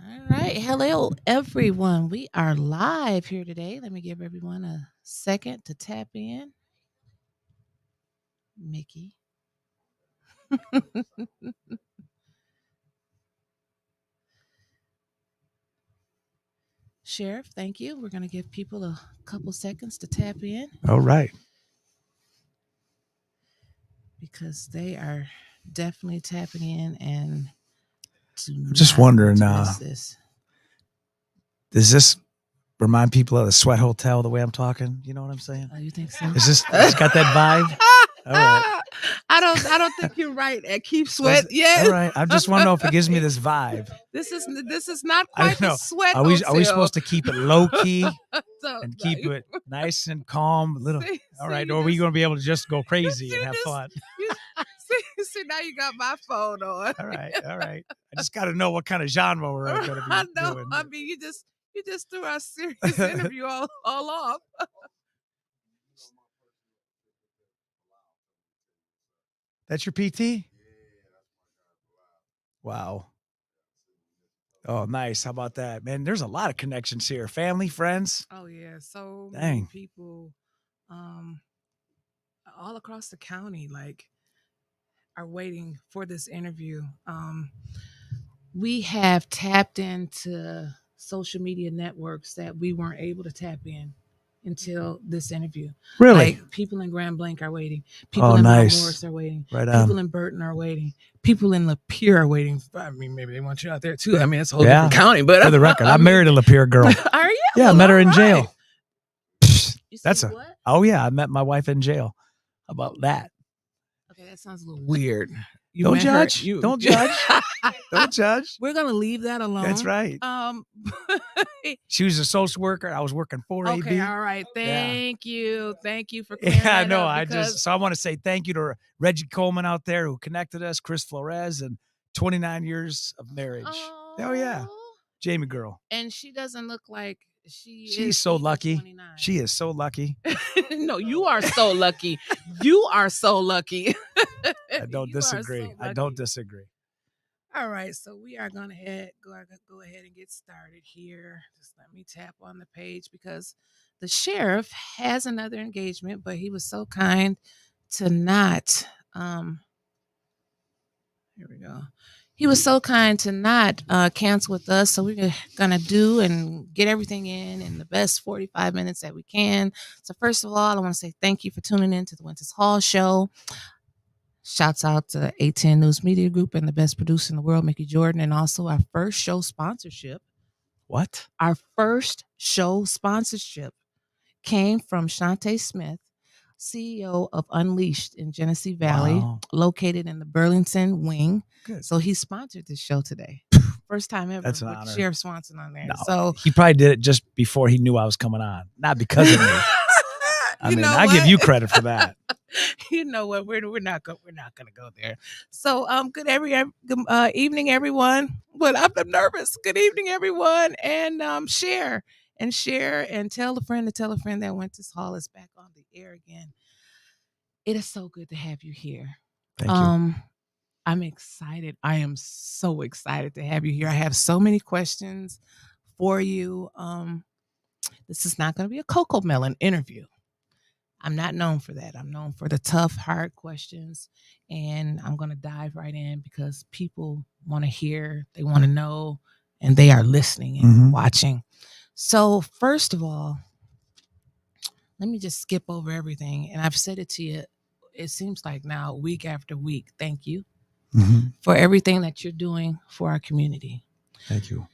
All right. Hello, everyone. We are live here today. Let me give everyone a second to tap in. Mickey. Sheriff, thank you. We're going to give people a couple seconds to tap in All right. because they are definitely tapping in and I'm just wondering, this. does this remind people of the Sweat Hotel the way I'm talking? You know what I'm saying? Oh, you think so? Is this got that vibe? All right. I don't think you're right at Keep Sweat yet. All right. I just want to know if it gives me this vibe. This is not I quite don't know. the Sweat Are we Hotel. supposed to keep it low key So, and keep it nice and calm? Little. All right. you Or are we just- going to be able to just go crazy and have just- fun? See, now you got my phone on. All right. All right. I just got to know what kind of genre we're going to be I know. doing. I mean, you just threw our serious interview all off. That's your PT? Wow. Oh, nice. How about that, man? There's a lot of connections here. Family, friends. Oh yeah, so many people, all across the county, like, are waiting for this interview. We have tapped into social media networks that we weren't able to tap in until this interview. Really? Like, people in Grand Blanc are waiting. People in Mount Morris are waiting. Right on. People in Burton are waiting. People in Lapeer are waiting. I mean, maybe they want you out there too. I mean, it's a whole different county. But for the record, I married a Lapeer girl. Are you? Yeah, I met her in jail. That's what? Oh yeah, I met my wife in jail. How about that? Okay, that sounds a little weird. Don't judge. Don't judge. Don't judge. We're gonna leave that alone. That's right. She was a social worker. I was working for AB. Okay, all right. Thank you for I know. I want to say thank you to Reggie Coleman out there who connected us, Chris Flores, and 29 years of marriage. Oh yeah, Jamie girl. And she doesn't look like she's so lucky. 29. She is so lucky. No, you are so lucky. You are so lucky. I don't disagree. I don't disagree. All right, so we are going to go ahead and get started here. Just let me tap on the page because the sheriff has another engagement, but he was so kind to not. Here we go. He was so kind to not cancel with us, so we're gonna do and get everything in the best 45 minutes that we can. So first of all, I want to say thank you for tuning in to the Wyntis Hall Show. Shouts out to A10 News Media Group and the best producer in the world, Mickey Jordan, and also our first show sponsorship. What? Our first show sponsorship came from Shantae Smith, CEO of Unleashed in Genesee Valley, located in the Burlington wing. Good. So he sponsored this show today. First time ever. That's an with honor. Sheriff Swanson on there. No, so he probably did it just before he knew I was coming on, not because of me. I give you credit for that. You know what? We're not going to go there. So good evening, everyone. But I'm nervous. Good evening, everyone, and share and tell a friend that Wyntis Hall is back on the air again. It is so good to have you here. Thank you. I'm excited. I am so excited to have you here. I have so many questions for you. This is not going to be a Coco Melon interview. I'm not known for that. I'm known for the tough, hard questions. And I'm going to dive right in because people want to hear, they want to know, and they are listening and watching. So first of all, let me just skip over everything. And I've said it to you, it seems like now, week after week. Thank you for everything that you're doing for our community. Thank you.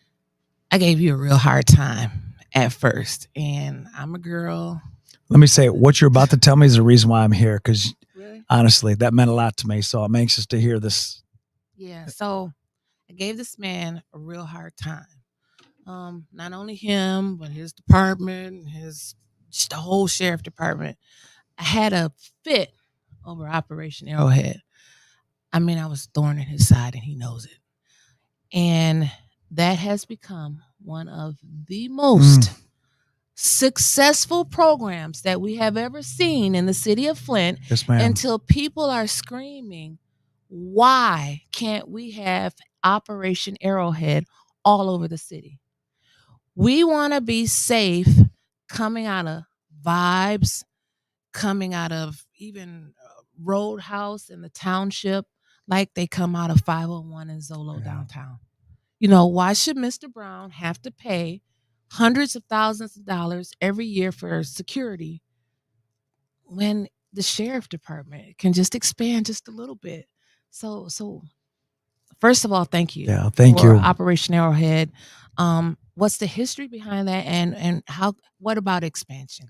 I gave you a real hard time at first. And I'm a girl. Let me say, what you're about to tell me is the reason why I'm here, because really? Honestly, that meant a lot to me. So I'm anxious to hear this. Yeah, so I gave this man a real hard time. Not only him, but his department, the whole sheriff department. I had a fit over Operation Arrowhead. I mean, I was thorn in his side, and he knows it. And that has become one of the most successful programs that we have ever seen in the city of Flint. Yes, ma'am. Until people are screaming, why can't we have Operation Arrowhead all over the city. We want to be safe coming out of Vibes, coming out of even Roadhouse in the township, like they come out of 501 and Zolo downtown. Why should Mr. Brown have to pay hundreds of thousands of dollars every year for security when the sheriff department can just expand just a little bit? So first of all, thank you. Yeah, thank for you. Operation Arrowhead. What's the history behind that, and what about expansion?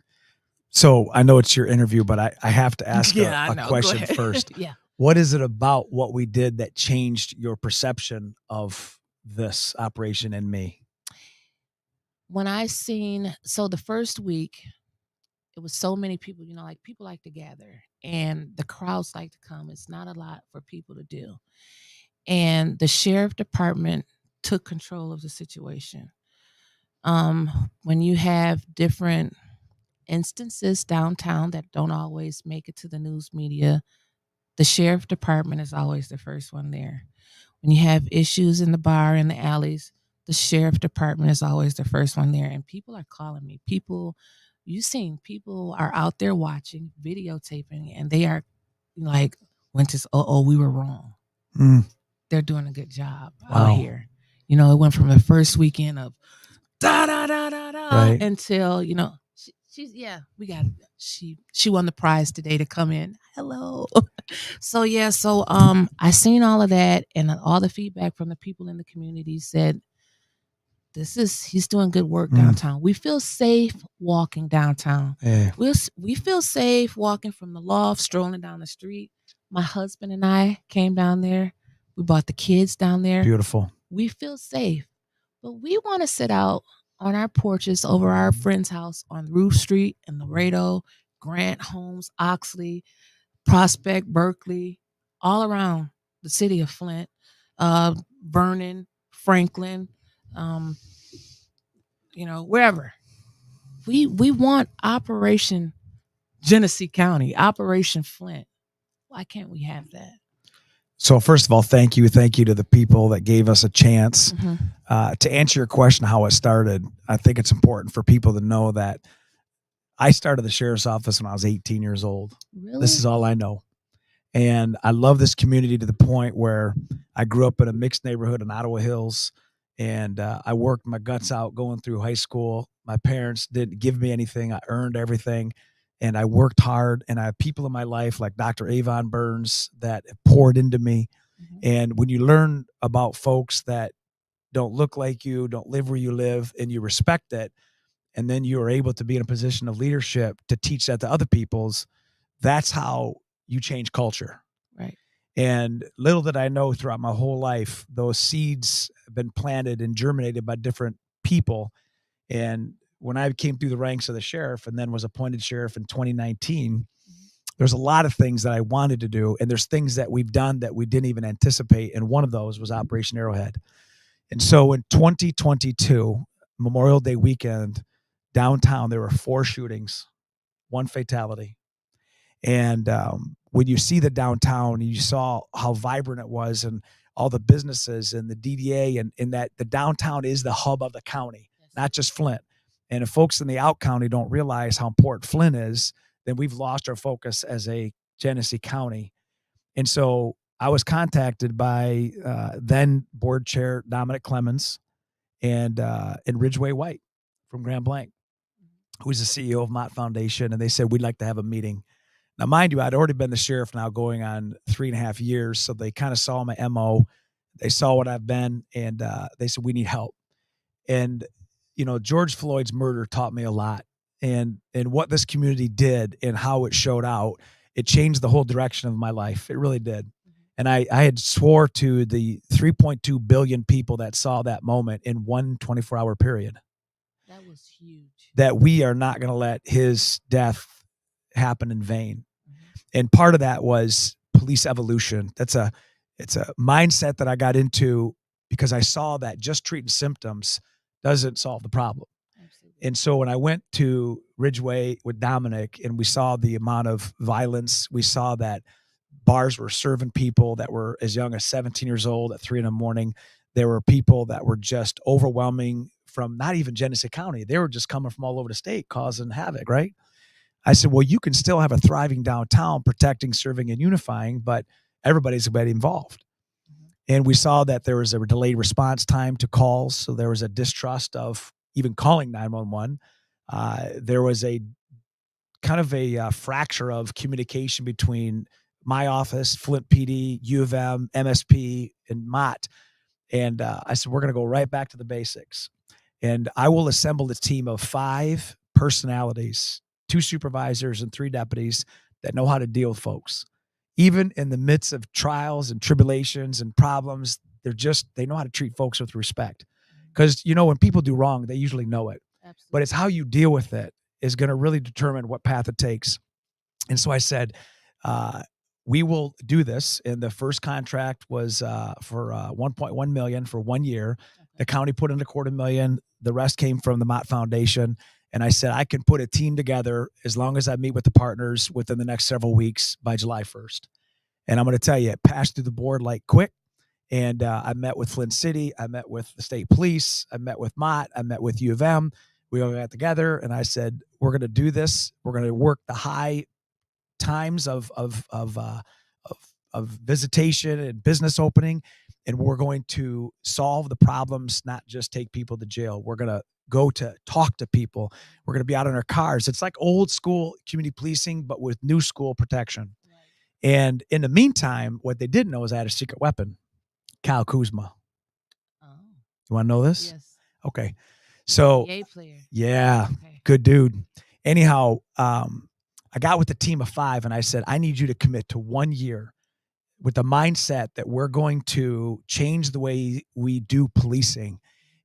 So I know it's your interview, but I have to ask Yeah, a question first. Yeah. What is it about what we did that changed your perception of this operation and me? When I seen, so the first week, it was so many people, like people like to gather and the crowds like to come. It's not a lot for people to do. And the sheriff department took control of the situation. When you have different instances downtown that don't always make it to the news media, the sheriff department is always the first one there. When you have issues in the bar, in the alleys, the sheriff department is always the first one there. And people are calling me. People are out there watching, videotaping, and they are like, Wyntis, we were wrong. They're doing a good job out here. It went from the first weekend of da da da da da until we got she won the prize today to come in. Hello. So I seen all of that, and all the feedback from the people in the community said he's doing good work downtown. We feel safe walking downtown. We feel safe walking from the loft, strolling down the street. My husband and I came down there. We brought the kids down there. Beautiful. We feel safe, but we want to sit out on our porches over our friend's house on Roof Street in Laredo, Grant, Holmes, Oxley, Prospect, Berkeley, all around the city of Flint, Vernon, Franklin, wherever. We want Operation Genesee County, Operation Flint. Why can't we have that? So first of all, thank you to the people that gave us a chance. To answer your question, how it started, I think it's important for people to know that I started the sheriff's office when I was 18 years old. Really? This is all I know. And I love this community to the point where I grew up in a mixed neighborhood in Ottawa Hills, and I worked my guts out going through high school. My parents didn't give me anything. I earned everything, and I worked hard, and I have people in my life like Dr. Avon Burns that poured into me. And when you learn about folks that don't look like you, don't live where you live, and you respect it, and then you are able to be in a position of leadership to teach that to other people's, that's how you change culture. Right. And little did I know throughout my whole life, those seeds have been planted and germinated by different people. And when I came through the ranks of the sheriff and then was appointed sheriff in 2019, there's a lot of things that I wanted to do. And there's things that we've done that we didn't even anticipate. And one of those was Operation Arrowhead. And so in 2022, Memorial Day weekend, downtown, there were 4 shootings, 1 fatality. And when you see the downtown, you saw how vibrant it was and all the businesses and the DDA and that the downtown is the hub of the county, not just Flint. And if folks in the out county don't realize how important Flint is, then we've lost our focus as a Genesee County. And so I was contacted by then board chair Dominic Clemens and Ridgeway White from Grand Blanc, who's the CEO of Mott Foundation. And they said, we'd like to have a meeting. Now, mind you, I'd already been the sheriff now going on 3.5 years. So they kind of saw my MO. They saw what I've been, and they said, we need help. And, George Floyd's murder taught me a lot, and what this community did and how it showed out. It changed the whole direction of my life. It really did. And I had swore to the 3.2 billion people that saw that moment in one 24-hour period. That was huge. That we are not going to let his death happen in vain. And part of that was police evolution. It's a mindset that I got into because I saw that just treating symptoms doesn't solve the problem. Absolutely. And so when I went to Ridgeway with Dominic and we saw the amount of violence, we saw that bars were serving people that were as young as 17 years old at 3 a.m, There were people that were just overwhelming from not even Genesee County. They were just coming from all over the state causing havoc, right? I said, well, you can still have a thriving downtown, protecting, serving, and unifying, but everybody's going to be involved. And we saw that there was a delayed response time to calls. So there was a distrust of even calling 911. There was a kind of a fracture of communication between my office, Flint PD, U of M, MSP, and Mott. And I said, we're going to go right back to the basics. And I will assemble a team of 5 personalities, 2 supervisors and 3 deputies that know how to deal with folks. Even in the midst of trials and tribulations and problems, they know how to treat folks with respect. Because, when people do wrong, they usually know it. Absolutely. But it's how you deal with it is going to really determine what path it takes. And so I said, we will do this. And the first contract was for $1.1 million for 1 year. Okay. The county put in $250,000. The rest came from the Mott Foundation. And I said, I can put a team together as long as I meet with the partners within the next several weeks by July 1st. And I'm going to tell you, it passed through the board like quick. And I met with Flint City. I met with the state police. I met with Mott. I met with U of M. We all got together, and I said, we're going to do this. We're going to work the high times of visitation and business opening, and we're going to solve the problems, not just take people to jail. We're going to go to talk to people. We're going to be out in our cars. It's like old school community policing, but with new school protection. Right. And in the meantime, what they didn't know is I had a secret weapon, Kyle Kuzma. Oh. You want to know this? Yes. Okay. So, player. Yeah, okay. Good dude. Anyhow, I got with a team of 5 and I said, I need you to commit to 1 year with the mindset that we're going to change the way we do policing.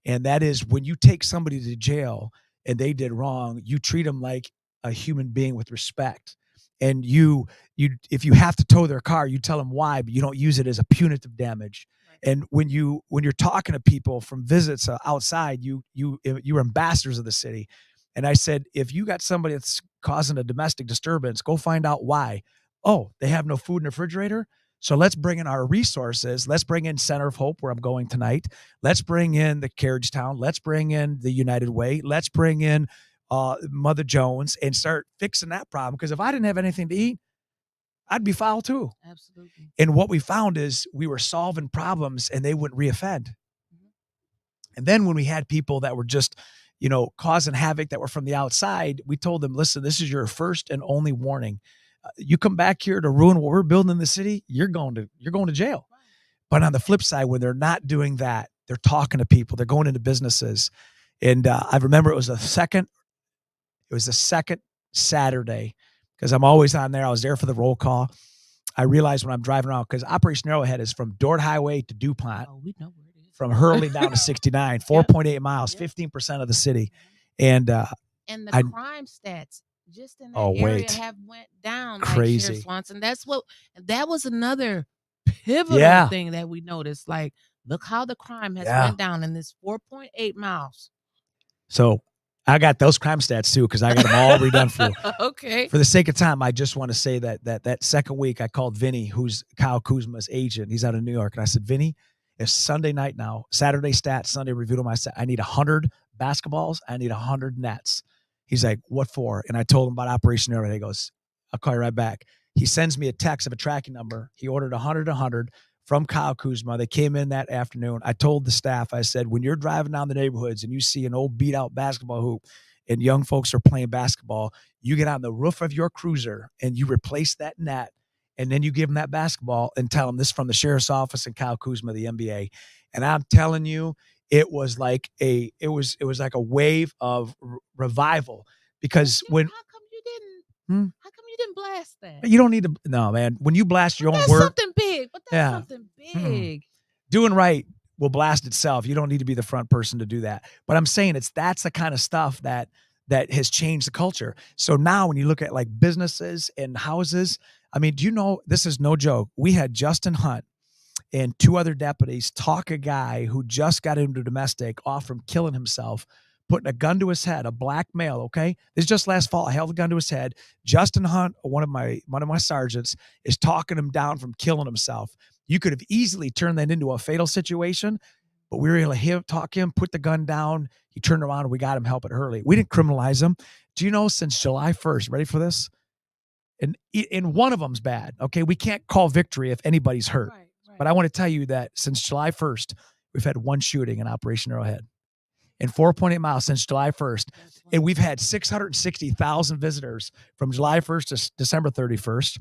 And that is, when you take somebody to jail and they did wrong, you treat them like a human being with respect. And you if you have to tow their car, you tell them why, but you don't use it as a punitive damage. And when you're talking to people from visits outside, you're ambassadors of the city. And I said, if you got somebody that's causing a domestic disturbance, go find out why. Oh, they have no food in the refrigerator. So let's bring in our resources. Let's bring in Center of Hope, where I'm going tonight. Let's bring in the Carriage Town. Let's bring in the United Way. Let's bring in Mother Jones and start fixing that problem. Because if I didn't have anything to eat, I'd be foul too. Absolutely. And what we found is we were solving problems and they wouldn't reoffend. Mm-hmm. And then when we had people that were just, causing havoc that were from the outside, we told them, listen, this is your first and only warning. You come back here to ruin what we're building in the city, you're going to jail. Right. But on the flip side, when they're not doing that, they're talking to people, they're going into businesses. And I remember it was the second Saturday, because I'm always on there. I was there for the roll call. I realized when I'm driving around, because Operation Arrowhead is from Dort Highway to DuPont. Oh, we know where it is. From Hurley down to 69, 4.8 miles, 15% of the city. And the crime stats just in that area have went down. Crazy. Like Swanson. That was another pivotal thing that we noticed. Like, look how the crime has went down in this 4.8 miles. So I got those crime stats too, because I got them all redone for you. Okay. For the sake of time, I just want to say that second week I called Vinny, who's Kyle Kuzma's agent. He's out of New York. And I said, Vinny, it's Sunday night now, Saturday stats, Sunday review to my set. I need 100 basketballs. I need 100 nets. He's like, what for? And I told him about Operation Arrowhead. He goes, I'll call you right back. He sends me a text of a tracking number. He ordered 100 from Kyle Kuzma. They came in that afternoon. I told the staff, I said, when you're driving down the neighborhoods and you see an old beat out basketball hoop and young folks are playing basketball, you get on the roof of your cruiser and you replace that net. And then you give them that basketball and tell them this is from the sheriff's office and Kyle Kuzma, the NBA. And I'm telling you, it was like a wave of revival, because how come you didn't blast that? You don't need to. No, man. When you blast your own word, something big. But that's something big. Doing right will blast itself. You don't need to be the front person to do that. But I'm saying that's the kind of stuff that has changed the culture. So now when you look at like businesses and houses, I mean, do you know, this is no joke. We had Justin Hunt and 2 other deputies talk a guy who just got into domestic off from killing himself, putting a gun to his head, a black male. Okay. This is just last fall. I held a gun to his head. Justin Hunt, one of my sergeants, is talking him down from killing himself. You could have easily turned that into a fatal situation. but we were able to talk him, put the gun down. He turned around and we got him help at Hurley. We didn't criminalize him. Do you know since July 1st, ready for this? And one of them's bad. Okay. We can't call victory if anybody's hurt. Right. But I want to tell you that since July 1st, we've had one shooting in Operation Arrowhead in 4.8 miles since July 1st. And we've had 660,000 visitors from July 1st to December 31st.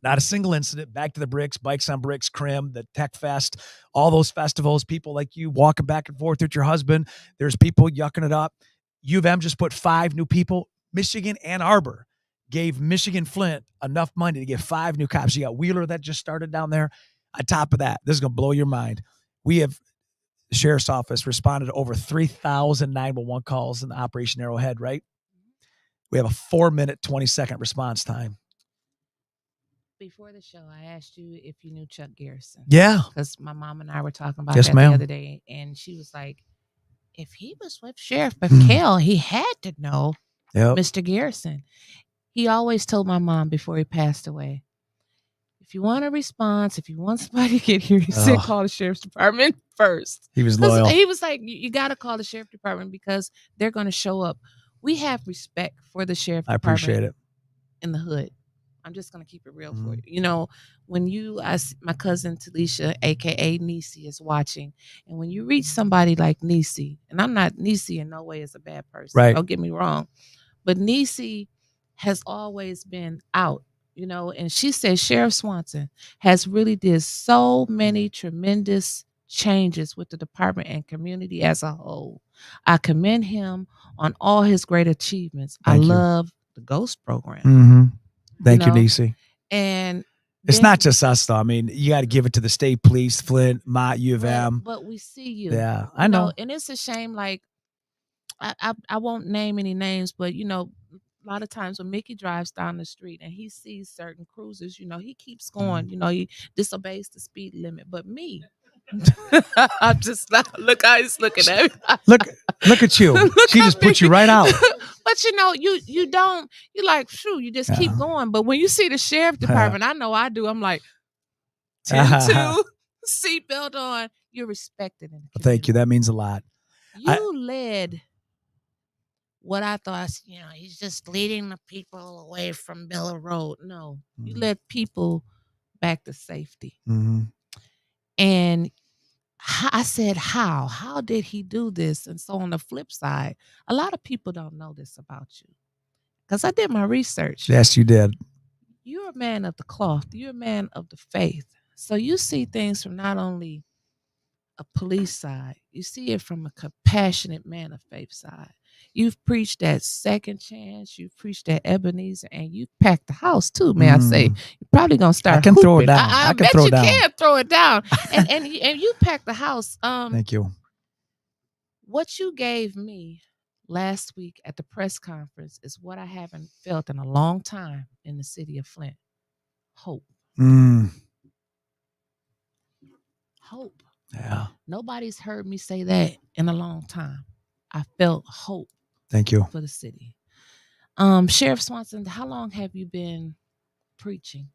Not a single incident. Back to the Bricks, Bikes on Bricks, Crim, the Tech Fest, all those festivals, people like you walking back and forth with your husband. There's people yucking it up. U of M just put 5 new people. Michigan Ann Arbor gave Michigan Flint enough money to get 5 new cops. You got Wheeler that just started down there. On top of that, this is going to blow your mind. We have the sheriff's office responded to over 3,000 911 calls in the Operation Arrowhead, right? We have a 4-minute, 20-second response time. Before the show, I asked you if you knew Chuck Garrison. Yeah. Because my mom and I were talking about that the other day, and she was like, if he was with Sheriff McHale, he had to know Mr. Garrison. He always told my mom before he passed away, if you want a response, if you want somebody to get here, he said call the sheriff's department first. He was loyal. He was like, you got to call the sheriff's department because they're going to show up. We have respect for the sheriff's department. I appreciate it. In the hood. I'm just going to keep it real for you. You know, when my cousin Talisha, a.k.a. Nisi, is watching, and when you reach somebody like Nisi, and Nisi in no way is a bad person. Right. Don't get me wrong. But Nisi has always been out, you know, and she said Sheriff Swanson has really did so many tremendous changes with the department and community as a whole. I commend him on all his great achievements. I love the Ghost program. Mm-hmm. Thank you, Nisi. And it's not just us, though. I mean, you got to give it to the state police, Flint, Mott, U of M. But we see you. Yeah, I know. And it's a shame, like, I won't name any names, but, you know, a lot of times when Mickey drives down the street and he sees certain cruisers, you know, he keeps going, you know, he disobeys the speed limit. But me, I'm just not, look how he's looking at me. Look at you. She just put you right out. But you know, you don't, you like, shoo, you just keep going. But when you see the sheriff department, I know I do. I'm like, 10-2, seatbelt on. You're respected. Thank you. That means a lot. You led what I thought, you know, he's just leading the people away from Miller Road. No, you led people back to safety. Mm-hmm. And I said, how? How did he do this? And so on the flip side, a lot of people don't know this about you. Because I did my research. Yes, you did. You're a man of the cloth. You're a man of the faith. So you see things from not only a police side, you see it from a compassionate man of faith side. You've preached that second chance. You've preached that Ebenezer, and you packed the house too. May I say? You're probably gonna start. I can hooping. throw it down. I can bet throw you it down. can throw it down. and you packed the house. Thank you. What you gave me last week at the press conference is what I haven't felt in a long time in the city of Flint. Hope. Hope. Yeah. Nobody's heard me say that in a long time. I felt hope. Thank you. For the city. Sheriff Swanson, how long have you been preaching?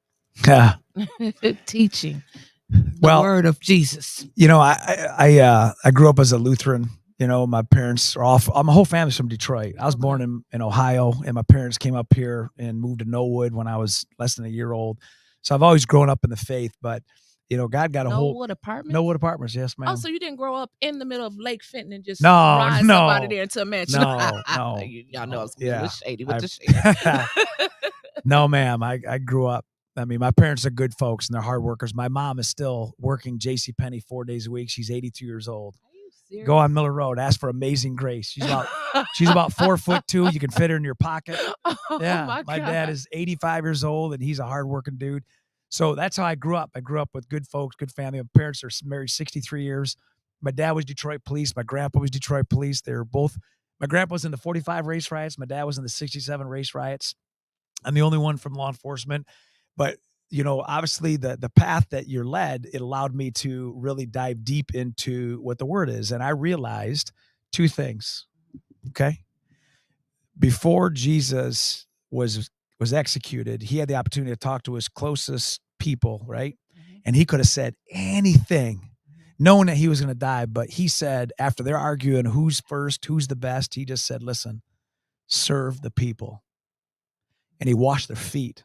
Teaching the word of Jesus? You know, I grew up as a Lutheran. You know, my parents are my whole family's from Detroit. I was born in Ohio, and my parents came up here and moved to Knollwood when I was less than a year old. So I've always grown up in the faith, but you know, God got a whole Knollwood Apartments. Knollwood Apartments, yes, ma'am. Oh, so you didn't grow up in the middle of Lake Fenton and just rise up out of there into a mansion? No. Y'all know I was a little shady with the shade. No, ma'am. I grew up. I mean, my parents are good folks and they're hard workers. My mom is still working JCPenney 4 days a week. She's 82 years old. Are you serious? Go on Miller Road. Ask for Amazing Grace. She's about 4'2". You can fit her in your pocket. Yeah, my dad is 85 years old and he's a hardworking dude. So that's how I grew up. I grew up with good folks, good family. My parents are married 63 years. My dad was Detroit police. My grandpa was Detroit police. They were both. My grandpa was in the 45 race riots. My dad was in the 67 race riots. I'm the only one from law enforcement. But, you know, obviously the path that you're led, it allowed me to really dive deep into what the word is. And I realized 2 things. Okay. Before Jesus was executed, he had the opportunity to talk to his closest people, right? And he could have said anything. knowing that he was going to die. But he said, after they're arguing who's first, who's the best, he just said, listen, serve the people. And he washed their feet.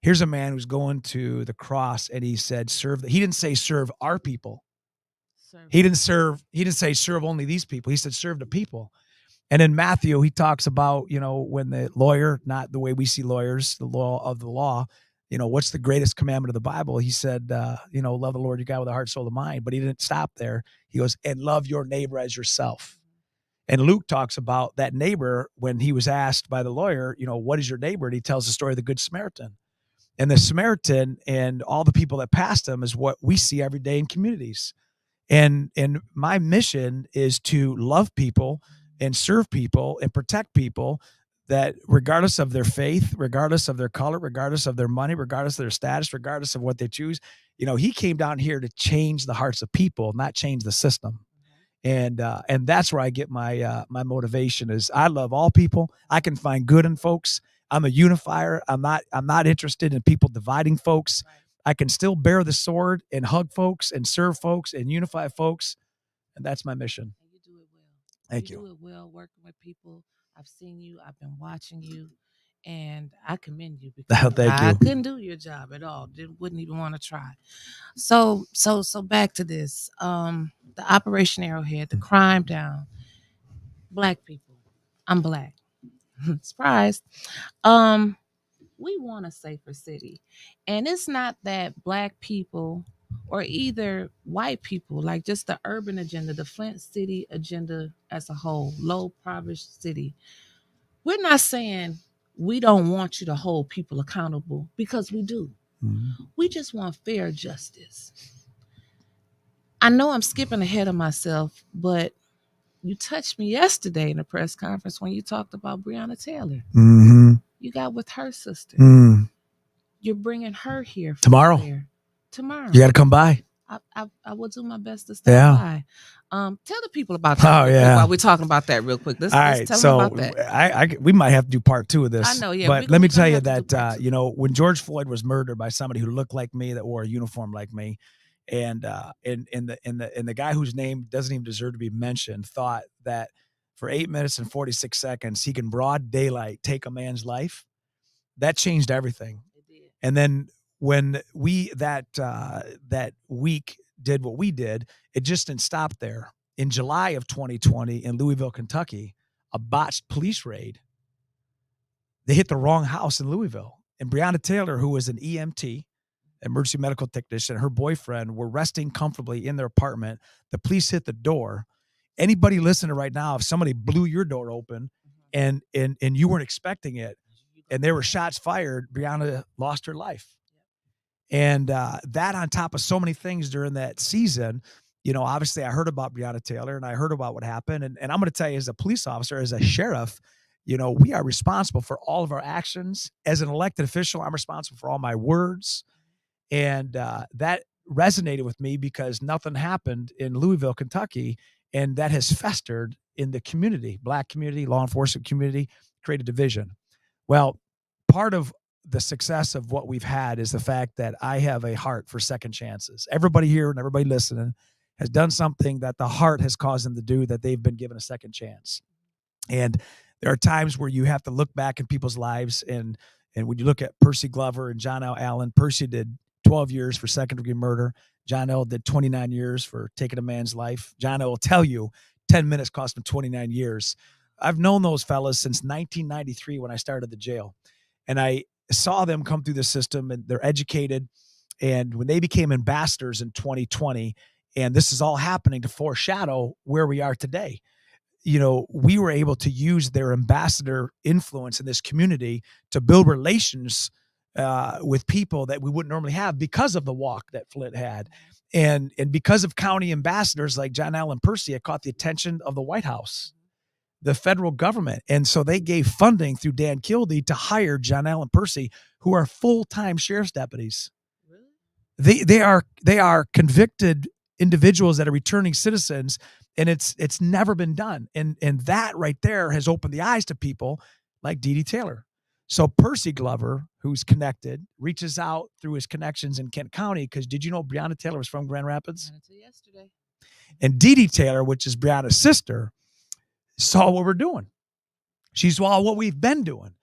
Here's a man who's going to the cross, and he said, serve. He didn't say serve our people. He didn't say serve only these people. He said serve the people. And in Matthew, he talks about, when the lawyer, not the way we see lawyers, the law of the law, what's the greatest commandment of the Bible? He said, love the Lord your God with a heart, soul, and mind. But he didn't stop there. He goes, and love your neighbor as yourself. And Luke talks about that neighbor when he was asked by the lawyer, what is your neighbor? And he tells the story of the Good Samaritan. And the Samaritan and all the people that passed him is what we see every day in communities. And my mission is to love people and serve people and protect people, that regardless of their faith, regardless of their color, regardless of their money, regardless of their status, regardless of what they choose, he came down here to change the hearts of people, not change the system. And that's where I get my motivation is I love all people. I can find good in folks. I'm a unifier. I'm not interested in people dividing folks. Right. I can still bear the sword and hug folks and serve folks and unify folks. And that's my mission. And you do it well. Thank you. You do it well working with people. I've seen you. I've been watching you. And I commend you because I couldn't do your job at all. Wouldn't even want to try. So back to this. The Operation Arrowhead, the crime down. Black people. I'm black. Surprise. We want a safer city. And it's not that black people or either white people, like just the urban agenda, the Flint City agenda as a whole, low impoverished city. We're not saying we don't want you to hold people accountable, because we do. Mm-hmm. We just want fair justice. I know I'm skipping ahead of myself, but you touched me yesterday in a press conference when you talked about Breonna Taylor. Mm-hmm. You got with her sister. Mm. You're bringing her here tomorrow. Tomorrow, you got to come by. I will do my best to stop by. Tell the people about that while we're talking about that real quick. All right, tell them about that. We might have to do part 2 of this. I know, yeah. But let me tell you that when George Floyd was murdered by somebody who looked like me, that wore a uniform like me, and the guy whose name doesn't even deserve to be mentioned thought that for 8 minutes and 46 seconds he can broad daylight take a man's life. That changed everything. It did. And then when we that week did what we did, it just didn't stop there. In July of 2020 in Louisville, Kentucky, a botched police raid. They hit the wrong house in Louisville. And Breonna Taylor, who was an EMT, emergency medical technician, her boyfriend were resting comfortably in their apartment. The police hit the door. Anybody listening right now, if somebody blew your door open and you weren't expecting it, and there were shots fired, Breonna lost her life. And that on top of so many things during that season, obviously I heard about Breonna Taylor and I heard about what happened. And I'm going to tell you, as a police officer, as a sheriff, we are responsible for all of our actions. As an elected official, I'm responsible for all my words. And that resonated with me because nothing happened in Louisville, Kentucky. And that has festered in the community, Black community, law enforcement community, created division. Well, part of the success of what we've had is the fact that I have a heart for second chances. Everybody here and everybody listening has done something that the heart has caused them to do, that they've been given a second chance. And there are times where you have to look back in people's lives. And when you look at Percy Glover and John L. Allen, Percy did 12 years for second-degree murder. John L. did 29 years for taking a man's life. John L. will tell you 10 minutes cost him 29 years. I've known those fellas since 1993 when I started the jail. And I saw them come through the system, and they're educated. And when they became ambassadors in 2020, and this is all happening to foreshadow where we are today, we were able to use their ambassador influence in this community to build relations with people that we wouldn't normally have because of the walk that Flint had. And because of county ambassadors like John Allen Percy, it caught the attention of the White House, the federal government. And so they gave funding through Dan Kildee to hire John Allen Percy, who are full-time sheriff's deputies. Really? They are convicted individuals that are returning citizens, and it's never been done. And that right there has opened the eyes to people like Dee Dee Taylor. So Percy Glover, who's connected, reaches out through his connections in Kent County, because did you know Breonna Taylor was from Grand Rapids? Until yesterday. And Dee Dee Taylor, which is Brianna's sister, saw what we're doing. She saw what we've been doing.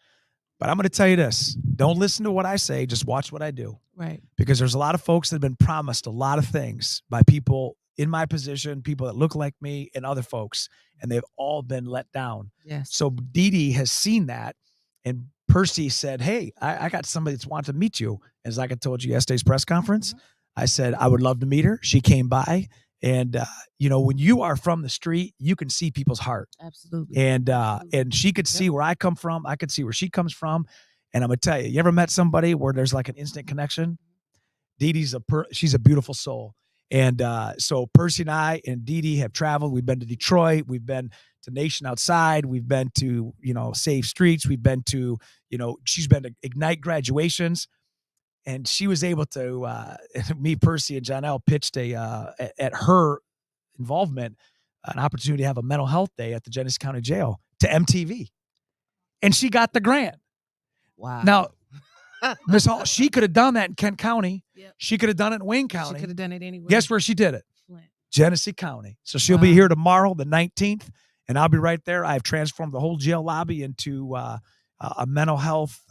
But I'm going to tell you this. Don't listen to what I say. Just watch what I do. Right. Because there's a lot of folks that have been promised a lot of things by people in my position, people that look like me, and other folks, and they've all been let down. Yes. So Dee Dee has seen that, and Percy said, hey, I got somebody that's wanted to meet you. As like I told you yesterday's press conference, I said, I would love to meet her. She came by. And, when you are from the street, you can see people's heart. Absolutely. And she could see where I come from. I could see where she comes from. And I'm going to tell you, you ever met somebody where there's like an instant connection? Dee Dee's she's a beautiful soul. And so Percy and I and Dee Dee have traveled. We've been to Detroit. We've been to Nation Outside. We've been to, Save Streets. We've been to, she's been to Ignite graduations. And she was able to, me, Percy, and Jonelle pitched at her involvement, an opportunity to have a mental health day at the Genesee County Jail to MTV. And she got the grant. Wow. Now, Miss Hall, she could have done that in Kent County. Yep. She could have done it in Wayne County. She could have done it anywhere. Guess where she did it? Flint. Genesee County. So she'll be here tomorrow, the 19th, and I'll be right there. I've transformed the whole jail lobby into a mental health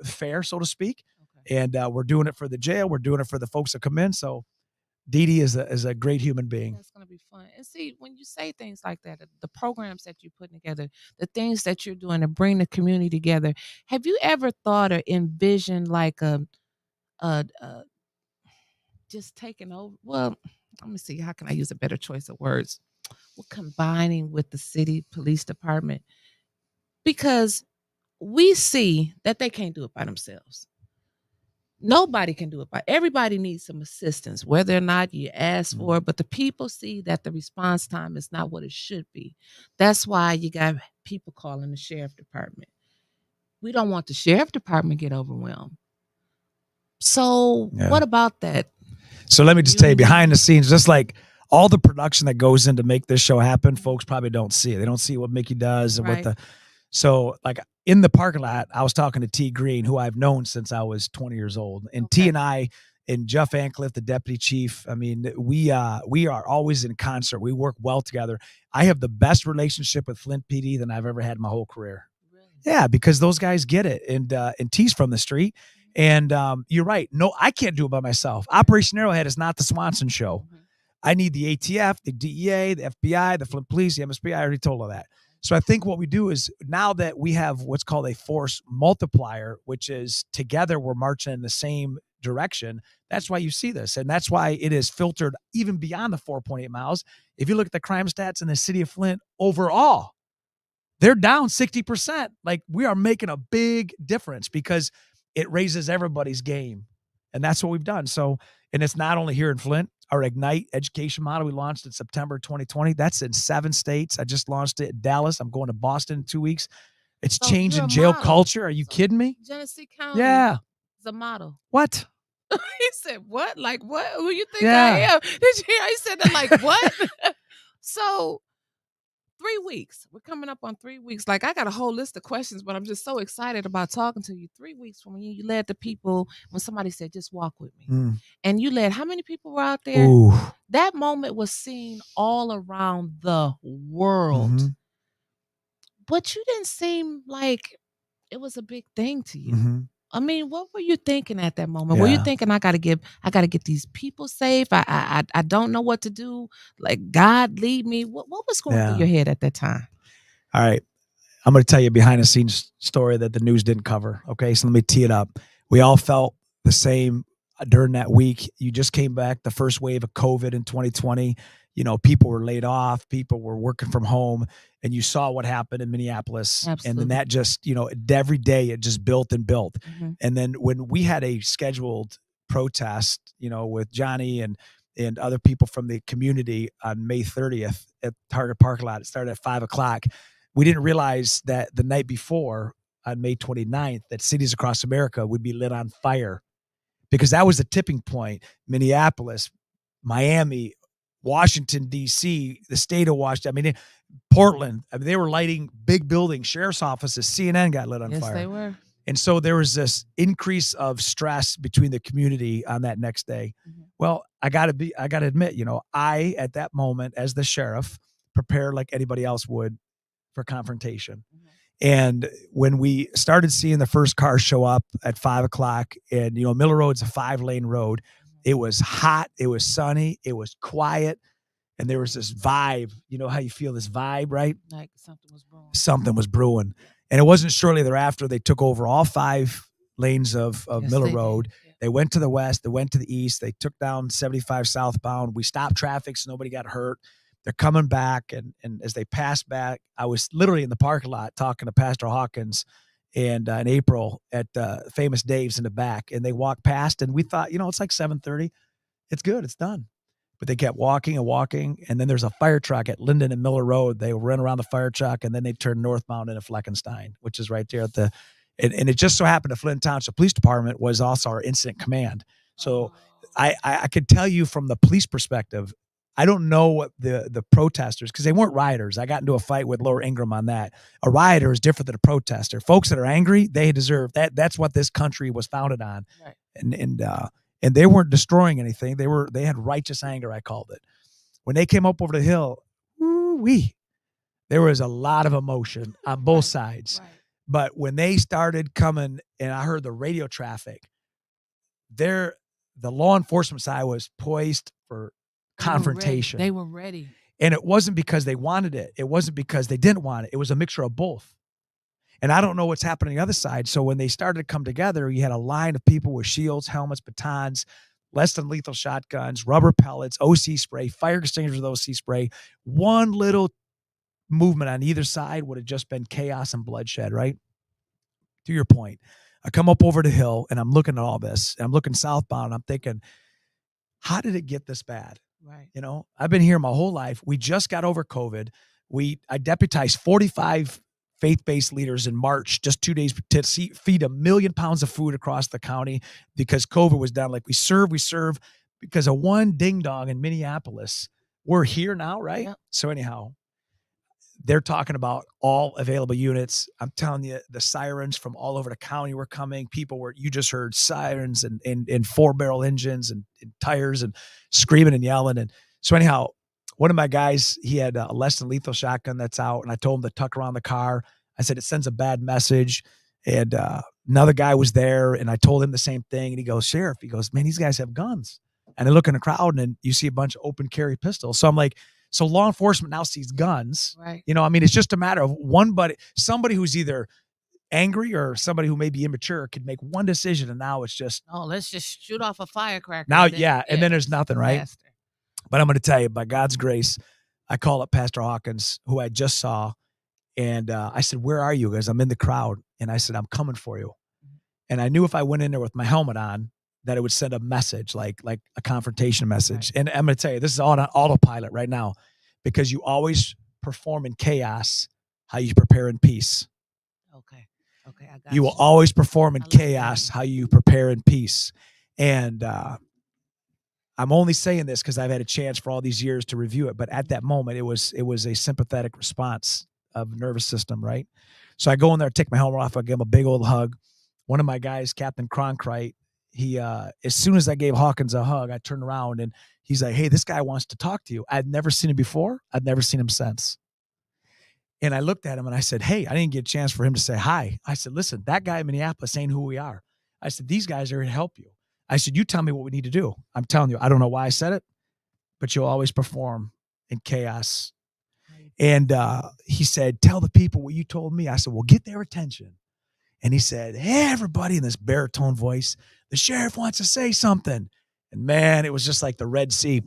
fair, so to speak. And we're doing it for the jail. We're doing it for the folks that come in. So Dee Dee is a great human being. That's going to be fun. And see, when you say things like that, the programs that you're putting together, the things that you're doing to bring the community together, have you ever thought or envisioned like just taking over? Well, let me see. How can I use a better choice of words? Well, combining with the city police department, because we see that they can't do it by themselves. Nobody can do it by. Everybody needs some assistance, whether or not you ask for it. But the people see that the response time is not what it should be. That's why you got people calling the sheriff department. We don't want the sheriff department to get overwhelmed. So what about that? So let me just tell you, behind the scenes, just like all the production that goes in to make this show happen, folks probably don't see it. They don't see what Mickey does and what so like in the parking lot, I was talking to T Green, who I've known since I was 20 years old. And T and I and Jeff Ancliffe, the deputy chief, I mean, we are always in concert. We work well together. I have the best relationship with Flint PD than I've ever had in my whole career. Really? Yeah, because those guys get it. And T's from the street. And you're right. No, I can't do it by myself. Operation Arrowhead is not the Swanson show. I need the ATF, the DEA, the FBI, the Flint Police, the MSP. I already told all that. So I think what we do is, now that we have what's called a force multiplier, which is together we're marching in the same direction, that's why you see this. And that's why it is filtered even beyond the 4.8 miles. If you look at the crime stats in the city of Flint overall, they're down 60%. Like, we are making a big difference because it raises everybody's game. And that's what we've done. So, and it's not only here in Flint. Our Ignite education model we launched in September 2020. That's in 7 states. I just launched it in Dallas. I'm going to Boston in 2 weeks. It's changing jail culture. Are you kidding me? Genesee County. Yeah. It's a model. What? He said, what? Like, what? Who you think I am? Did you hear? He said that, like, what? So 3 weeks. We're coming up on 3 weeks. Like, I got a whole list of questions, but I'm just so excited about talking to you. 3 weeks from when you led the people, when somebody said, just walk with me. And you led, how many people were out there? Ooh. That moment was seen all around the world. But you didn't seem like it was a big thing to you. I mean, what were you thinking at that moment? Were you thinking, I gotta get these people safe? I don't know what to do. Like, God lead me. What was going through your head at that time? All right. I'm going to tell you a behind the scenes story that the news didn't cover. Okay. So let me tee it up. We all felt the same during that week. You just came back, the first wave of COVID in 2020. People were laid off, people were working from home, and you saw what happened in Minneapolis. Absolutely. And then that just, every day it just built and built. And then when we had a scheduled protest, with Johnny and other people from the community on May 30th at Target parking lot, it started at 5:00. We didn't realize that the night before, on May 29th, that cities across America would be lit on fire, because that was the tipping point. Minneapolis, Miami, Washington, D.C., the state of Washington, I mean, Portland, they were lighting big buildings, sheriff's offices, CNN got lit on fire. Yes, they were. And so there was this increase of stress between the community on that next day. Well, I got to admit, I, at that moment as the sheriff, prepared like anybody else would for confrontation. And when we started seeing the first car show up at 5:00, and Miller Road's a 5-lane road, it was hot, it was sunny, it was quiet, and there was this vibe. You know how you feel this vibe, right? Like something was brewing. Something was brewing. And it wasn't shortly thereafter they took over all 5 lanes of Yes, Miller they Road. did. Yeah. They went to the west, they went to the east, they took down 75 southbound. We stopped traffic so nobody got hurt. They're coming back, and as they passed back, I was literally in the parking lot talking to Pastor Hawkins and in April at Famous Dave's in the back, and they walked past, and we thought, it's like 7:30, it's good, it's done. But they kept walking and walking, and then there's a fire truck at Linden and Miller Road. They ran around the fire truck, and then they turned northbound into Fleckenstein, which is right there at the. And it just so happened the Flint Township Police Department was also our incident command. So I could tell you from the police perspective, I don't know what the protesters, because they weren't rioters. I got into a fight with Laura Ingram on that. A rioter is different than a protester. Folks that are angry, they deserve that. That's what this country was founded on. Right. And they weren't destroying anything. They had righteous anger, I called it. When they came up over the hill, there was a lot of emotion on both sides. Right. But when they started coming, and I heard the radio traffic, the law enforcement side was poised for confrontation. They were ready. And it wasn't because they wanted it. It wasn't because they didn't want it. It was a mixture of both. And I don't know what's happening on the other side. So when they started to come together, you had a line of people with shields, helmets, batons, less than lethal shotguns, rubber pellets, OC spray, fire extinguishers with OC spray. One little movement on either side would have just been chaos and bloodshed, right? To your point, I come up over the hill, and I'm looking at all this, and I'm looking southbound, and I'm thinking, how did it get this bad? Right. I've been here my whole life. We just got over COVID. I deputized 45 faith-based leaders in March, just 2 days, to feed 1 million pounds of food across the county because COVID was down. Like we serve because of one ding dong in Minneapolis. We're here now, right? Yep. So anyhow, they're talking about all available units. I'm telling you, the sirens from all over the county were coming. You just heard sirens and 4-barrel engines and tires and screaming and yelling. And so anyhow, one of my guys, he had a less than lethal shotgun that's out, and I told him to tuck around the car. I said, it sends a bad message. And another guy was there, and I told him the same thing. And he goes, Sheriff, man, these guys have guns. And I look in the crowd, and you see a bunch of open carry pistols. So I'm like, so law enforcement now sees guns. Right. It's just a matter of somebody who's either angry or somebody who may be immature could make one decision, and now it's just, let's just shoot off a firecracker. Now, and then there's nothing, right? Faster. But I'm going to tell you, by God's grace, I call up Pastor Hawkins, who I just saw, and I said, where are you guys? I'm in the crowd. And I said, I'm coming for you. And I knew if I went in there with my helmet on, that it would send a message, like a confrontation message. Right. And I'm going to tell you, this is all on autopilot right now, because you always perform in chaos how you prepare in peace. Okay, I got you. Will always perform in chaos how you prepare in peace. And I'm only saying this because I've had a chance for all these years to review it. But at that moment, it was a sympathetic response of nervous system, right? So I go in there, take my helmet off, I give him a big old hug. One of my guys, Captain Cronkite, he as soon as I gave Hawkins a hug, I turned around and he's like, hey, this guy wants to talk to you. I'd never seen him before. I'd never seen him since. And I looked at him and I said, hey, I didn't get a chance for him to say hi. I said, listen, that guy in Minneapolis ain't who we are. I said, these guys are here to help you. I said, you tell me what we need to do. I'm telling you, I don't know why I said it, but you'll always perform in chaos. And he said, tell the people what you told me. I said, well, get their attention. And he said, hey, everybody, in this baritone voice, the sheriff wants to say something. And man, it was just like the Red Sea.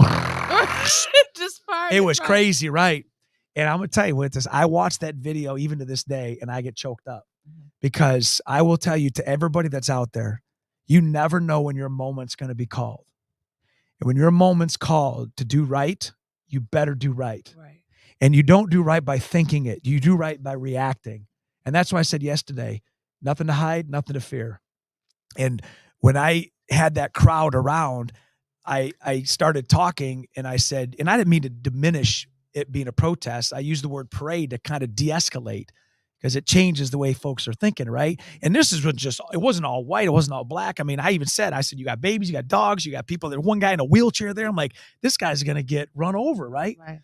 It was crazy, right? And I'm going to tell you what this, I watched that video even to this day, and I get choked up because I will tell you, to everybody that's out there, you never know when your moment's going to be called. And when your moment's called to do right, you better do right. And you don't do right by thinking it. You do right by reacting. And that's why I said yesterday, nothing to hide, nothing to fear. And when I had that crowd around, I started talking, and I said, and I didn't mean to diminish it being a protest. I used the word parade to kind of de-escalate. because it changes the way folks are thinking, right? And this is it wasn't all white, it wasn't all black. I mean, I said, you got babies, you got dogs, you got people. There's one guy in a wheelchair there. I'm like, this guy's gonna get run over, right? Right.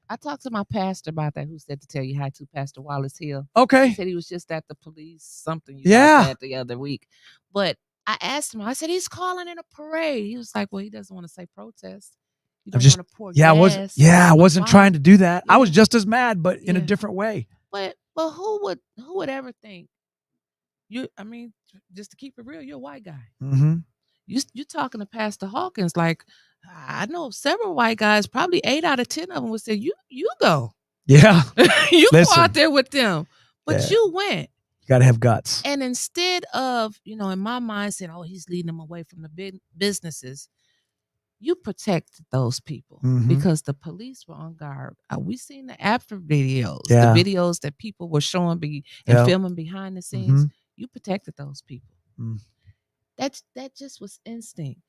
I talked to my pastor about that, who said to tell you hi to Pastor Wallace Hill. Okay. He said he was just at the police something you Yeah. guys had the other week. But I asked him, I said, he's calling in a parade. He was like, well, he doesn't want to say protest. You don't want to pour gas. I wasn't trying to do that. Yeah. I was just as mad, but in a different way. But who would ever think just to keep it real, you're a white guy. Mm-hmm. You talking to Pastor Hawkins, like, I know several white guys, probably 8 out of 10 of them would say, you go. Yeah. You go out there with them. But you went. You got to have guts. And instead of, in my mind saying, oh, he's leading them away from the businesses, you protected those people because the police were on guard. We seen the after videos, the videos that people were showing and filming behind the scenes. You protected those people. That just was instinct.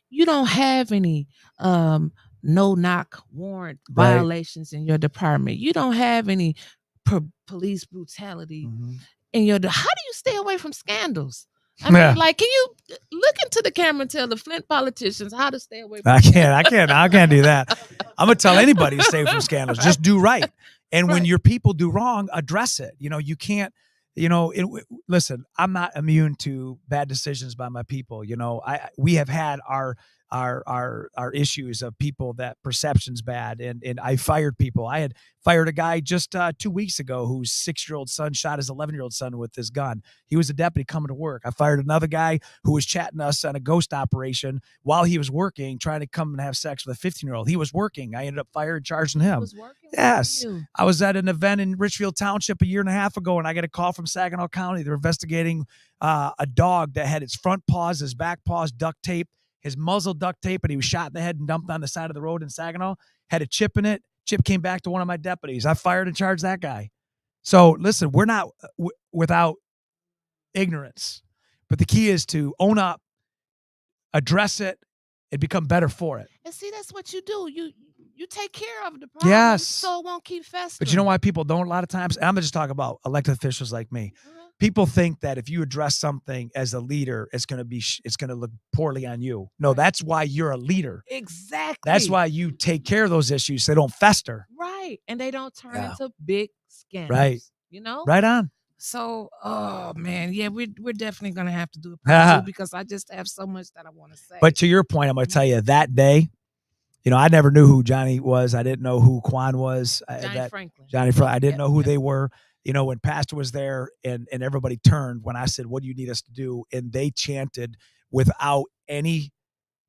You don't have any no-knock warrant violations in your department. You don't have any police brutality in your. How do you stay away from scandals? I mean, like, can you look into the camera and tell the Flint politicians how to stay away from I can't do that. I'm going to tell anybody to stay away from scandals. Just do right. And when your people do wrong, address it. You can't, listen, I'm not immune to bad decisions by my people. We have had our issues of people that perception's bad. And I fired people. I had fired a guy just 2 weeks ago whose 6-year-old son shot his 11-year-old son with his gun. He was a deputy coming to work. I fired another guy who was chatting us on a ghost operation while he was working, trying to come and have sex with a 15-year-old. He was working. I ended up firing, charging him. He was working. Yes. I was at an event in Richfield Township a year and a half ago, and I got a call from Saginaw County. They're investigating a dog that had its front paws, his back paws duct taped, his muzzle duct tape, and he was shot in the head and dumped on the side of the road in Saginaw. Had a chip in it. Chip came back to one of my deputies. I fired and charged that guy. So listen, we're not without ignorance, but the key is to own up, address it, and become better for it. And see, that's what you do. You take care of the problem, so it won't keep festering. But you know why people don't a lot of times? And I'm going to just talk about elected officials like me. People think that if you address something as a leader, it's going to look poorly on you. No, that's why you're a leader. Exactly. That's why you take care of those issues so they don't fester. Right. And they don't turn into big scandals. Right. Right on. So, oh man, yeah, we're definitely going to have to do a part 2 because I just have so much that I want to say. But to your point, I'm going to tell you that day, I never knew who Johnny was. I didn't know who Quan was. Johnny Franklin. I didn't know who they were. When Pastor was there and everybody turned when I said, what do you need us to do? And they chanted without any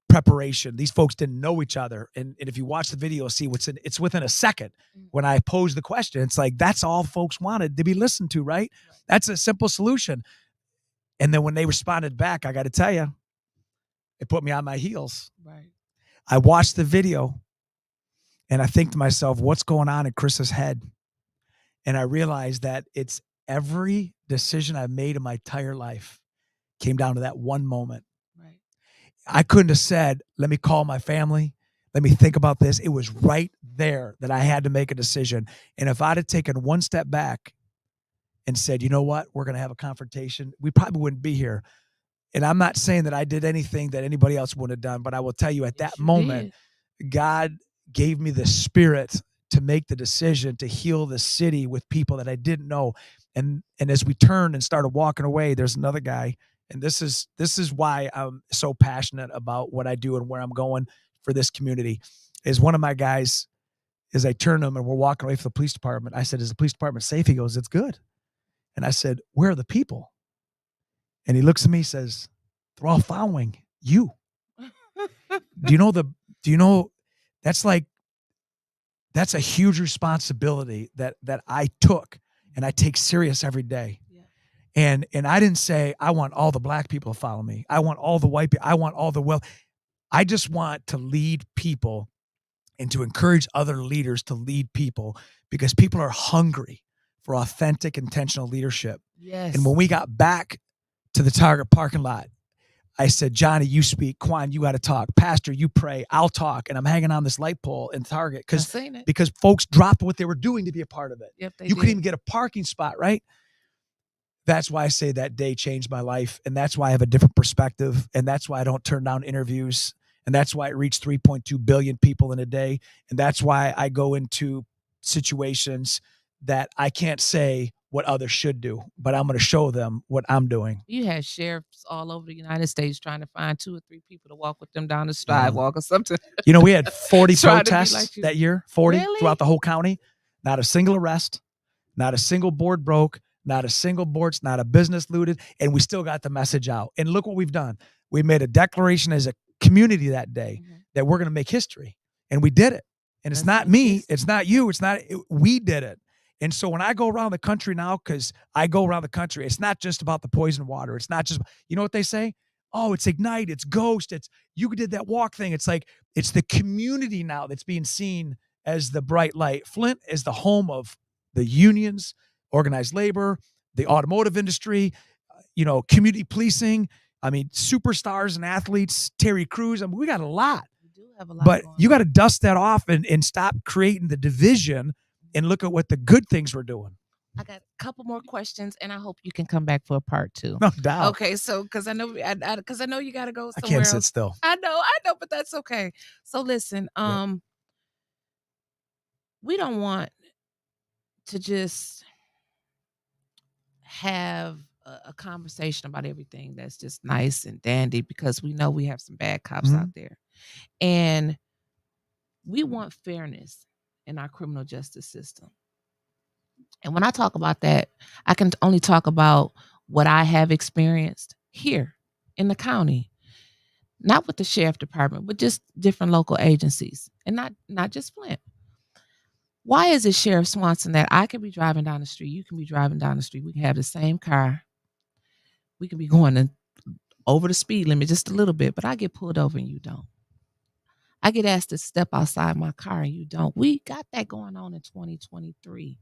preparation. These folks didn't know each other. And if you watch the video, see it's within a second when I posed the question. It's like, that's all folks wanted to be listened to, right? That's a simple solution. And then when they responded back, I got to tell you, it put me on my heels. Right. I watched the video and I think to myself, what's going on in Chris's head? And I realized that it's every decision I've made in my entire life came down to that one moment. Right. I couldn't have said, let me call my family. Let me think about this. It was right there that I had to make a decision. And if I'd have taken one step back and said, you know what, we're going to have a confrontation, we probably wouldn't be here. And I'm not saying that I did anything that anybody else would have done, but I will tell you at that moment, God gave me the spirit to make the decision to heal the city with people that I didn't know. And as we turned and started walking away, there's another guy. And this is why I'm so passionate about what I do and where I'm going for this community. Is one of my guys, as I turned him and we're walking away from the police department, I said, is the police department safe? He goes, it's good. And I said, where are the people? And he looks at me, says, they're all following you. Do you know that's a huge responsibility that I took and I take serious every day. Yeah. And I didn't say, I want all the black people to follow me. I want all the white people. I want all the wealth. I just want to lead people and to encourage other leaders to lead people because people are hungry for authentic, intentional leadership. Yes. And when we got back to the Target parking lot, I said, Johnny, you speak. Quan, you got to talk. Pastor, you pray. I'll talk. And I'm hanging on this light pole in Target because folks dropped what they were doing to be a part of it. Yep, you couldn't even get a parking spot, right? That's why I say that day changed my life. And that's why I have a different perspective. And that's why I don't turn down interviews. And that's why it reached 3.2 billion people in a day. And that's why I go into situations that I can't say what others should do, but I'm going to show them what I'm doing. You had sheriffs all over the United States trying to find 2 or 3 people to walk with them down the sidewalk or something. You know, we had 40 Trying to be protests like you. that year, 40 Really? throughout the whole county. Not a single arrest, not a single board broke, not a single board, not a business looted, and we still got the message out. And look what we've done. We made a declaration as a community that day that we're going to make history, and we did it. And it's not me, it's not you, we did it. And so when I go around the country now, because I go around the country, it's not just about the poison water. It's not just, you know what they say? Oh, it's Ignite, it's Ghost, it's you did that walk thing. It's like, it's the community now that's being seen as the bright light. Flint is the home of the unions, organized labor, the automotive industry, community policing. I mean, superstars and athletes, Terry Crews. I mean, we got a lot. We do have a lot. But you got to dust that off and stop creating the division and look at what the good things we're doing. I got a couple more questions, and I hope you can come back for a part 2. No doubt. Okay, so because I know you got to go somewhere. I can't sit else. still. I know, but that's okay. So listen, we don't want to just have a conversation about everything that's just nice and dandy, because we know we have some bad cops out there, and we want fairness in our criminal justice system. And when I talk about that, I can only talk about what I have experienced here in the county, not with the sheriff department, but just different local agencies, and not just Flint. Why is it, Sheriff Swanson, that I can be driving down the street, you can be driving down the street, we can have the same car, we can be going over the speed limit just a little bit, but I get pulled over and you don't? I get asked to step outside my car and you don't. We got that going on in 2023.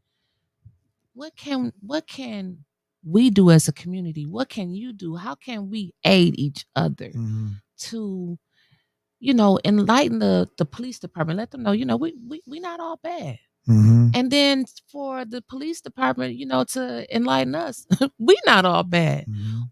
What can we do as a community? What can you do? How can we aid each other to, enlighten the police department? Let them know, we not all bad. And then for the police department, to enlighten us, we not all bad.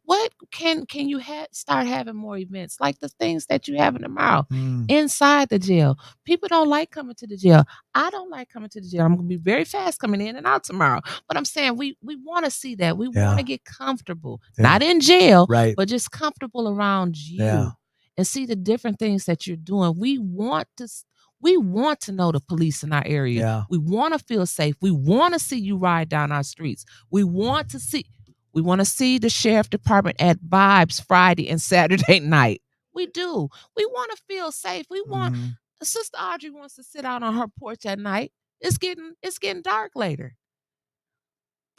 What can you start having more events like the things that you having tomorrow inside the jail? People don't like coming to the jail. I don't like coming to the jail. I'm gonna be very fast coming in and out tomorrow. But I'm saying we want to see that. We want to get comfortable, not in jail, but just comfortable around you and see the different things that you're doing. We want to know the police in our area. Yeah. We want to feel safe. We want to see you ride down our streets. We want to see the sheriff department at Vibes Friday and Saturday night. We do. We want to feel safe. We want Sister Audrey wants to sit out on her porch at night. It's getting dark later.